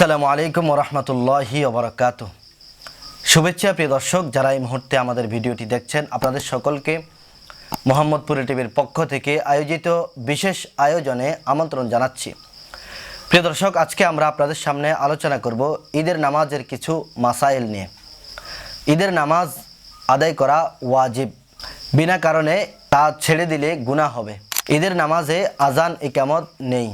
আসসালামু আলাইকুম ওয়া রাহমাতুল্লাহি ওয়া বারাকাতুহু। শুভেচ্ছা প্রিয় দর্শক, যারা এই মুহূর্তে আমাদের ভিডিওটি দেখছেন, আপনাদের সকলকে মোহাম্মদপুরে টিভির পক্ষ থেকে আয়োজিত বিশেষ আয়োজনে আমন্ত্রণ জানাচ্ছি। প্রিয় দর্শক, আজকে আমরা আপনাদের সামনে আলোচনা করব ঈদের নামাজের কিছু মাসাইল নিয়ে। ঈদের নামাজ আদায় করা ওয়াজিব, বিনা কারণে তা ছেড়ে দিলে গুনাহ হবে। ঈদের নামাজে আজান ইকামত নেই।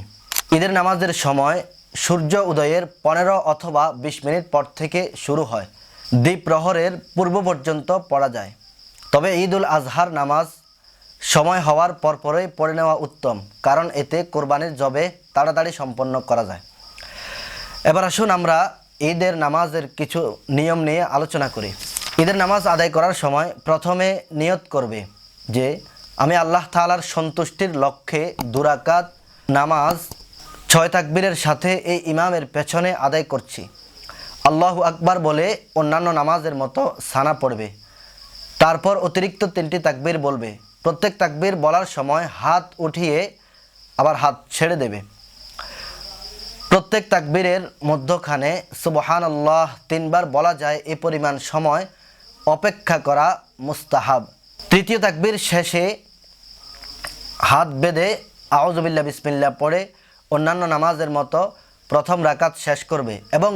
ঈদের নামাজের সময় সূর্য উদয়ের 15 অথবা 20 মিনিট পর থেকে শুরু হয়, দ্বীপ্রহরের পূর্ব পর্যন্ত পড়া যায়। তবে ঈদ উল আজহার নামাজ সময় হওয়ার পরপরই পড়ে নেওয়া উত্তম, কারণ এতে কোরবানির জবে তাড়াতাড়ি সম্পন্ন করা যায়। এবার আসুন আমরা ঈদের নামাজের কিছু নিয়ম নিয়ে আলোচনা করি। ঈদের নামাজ আদায় করার সময় প্রথমে নিয়ত করবে যে আমি আল্লাহ তাআলার সন্তুষ্টির লক্ষ্যে 2 রাকাত নামাজ 6 তাকবীরের সাথে এই ইমামের পেছনে আদায় করছি। আল্লাহু আকবার বলে অন্যান্য নামাজের মতো সানা পড়বে। তারপর অতিরিক্ত 3টি তাকবীর বলবে। প্রত্যেক তাকবীর বলার সময় হাত উঠিয়ে আবার হাত ছেড়ে দেবে। প্রত্যেক তাকবীরের মধ্যখানে সুবহানাল্লাহ 3 বার বলা যায়, এ পরিমাণ সময় অপেক্ষা করা মুস্তাহাব। তৃতীয় তাকবীর শেষে হাত বেঁধে আউযু বিল্লাহ বিসমিল্লাহ পড়ে অন্যান্য নামাজের মতো প্রথম রাকাত শেষ করবে এবং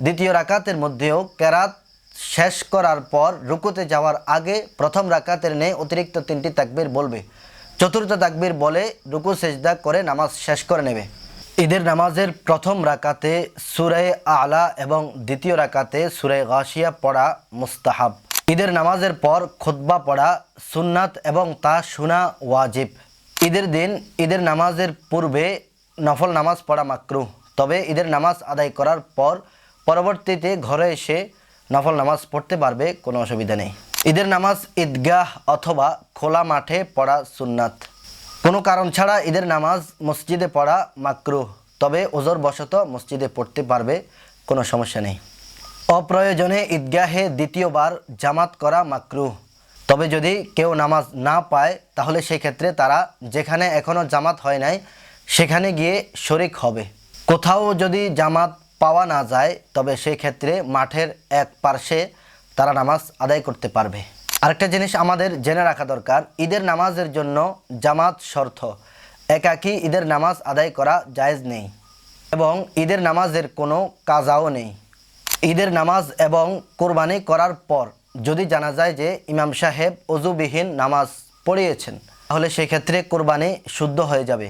দ্বিতীয় রাকাতের মধ্যেও কেরাত শেষ করার পর রুকুতে যাওয়ার আগে প্রথম রাকাতের নেই অতিরিক্ত 3টি তাকবীর বলবে। চতুর্থ তাকবীর বলে রুকু সেজদা করে নামাজ শেষ করে নেবে। ঈদের নামাজের প্রথম রাকাতে সূরা আলা এবং দ্বিতীয় রাকাতে সূরা গাশিয়া পড়া মুস্তাহাব। ঈদের নামাজের পর খুতবা পড়া সুন্নাত এবং তা শোনা ওয়াজিব। ঈদের দিন ঈদের নামাজের পূর্বে নফল নামাজ পড়া মাকরুহ, তবে ঈদের নামাজ আদায় করার পর পরবর্তীতে ঘরে এসে নফল নামাজ পড়তে পারবে, কোনো অসুবিধা নেই। ঈদের নামাজ ঈদগাহ অথবা খোলা মাঠে পড়া সুন্নাত। কোনো কারণ ছাড়া ঈদের নামাজ মসজিদে পড়া মাকরুহ, তবে ওজর বশত মসজিদে পড়তে পারবে, কোনো সমস্যা নেই। অপ্রয়োজনে ঈদগাহে দ্বিতীয়বার জামাত করা মাকরুহ, তবে যদি কেউ নামাজ না পায় তাহলে সেক্ষেত্রে তারা যেখানে এখনও জামাত হয় নাই সেখানে গিয়ে শরিক হবে। কোথাও যদি জামাত পাওয়া না যায় তবে সেই ক্ষেত্রে মাঠের এক পার্শ্বে তারা নামাজ আদায় করতে পারবে। আরেকটা জিনিস আমাদের জেনে রাখা দরকার, ঈদের নামাজের জন্য জামাত শর্ত। একাকী ঈদের নামাজ আদায় করা জায়েজ নেই এবং ঈদের নামাজের কোনো কাজাও নেই। ঈদের নামাজ এবং কোরবানি করার পর যদি জানা যায় যে ইমাম সাহেব ওযুবিহীন নামাজ পড়িয়েছেন তাহলে সেক্ষেত্রে কোরবানি শুদ্ধ হয়ে যাবে।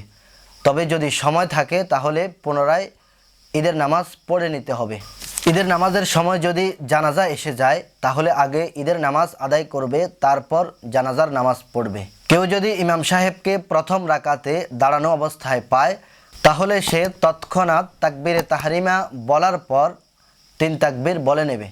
তবে যদি সময় থাকে তাহলে পুনরায় ঈদের নামাজ পড়ে নিতে হবে। ঈদের নামাজের সময় যদি জানাজা এসে যায় তাহলে আগে ঈদের নামাজ আদায় করবে, তারপর জানাজার নামাজ পড়বে। কেউ যদি ইমাম সাহেবকে প্রথম রাকাতে দাঁড়ানো অবস্থায় পায় তাহলে সে তৎক্ষণাৎ তাকবীরে তাহরিমা বলার পর 3 তাকবীর বলে নেবে।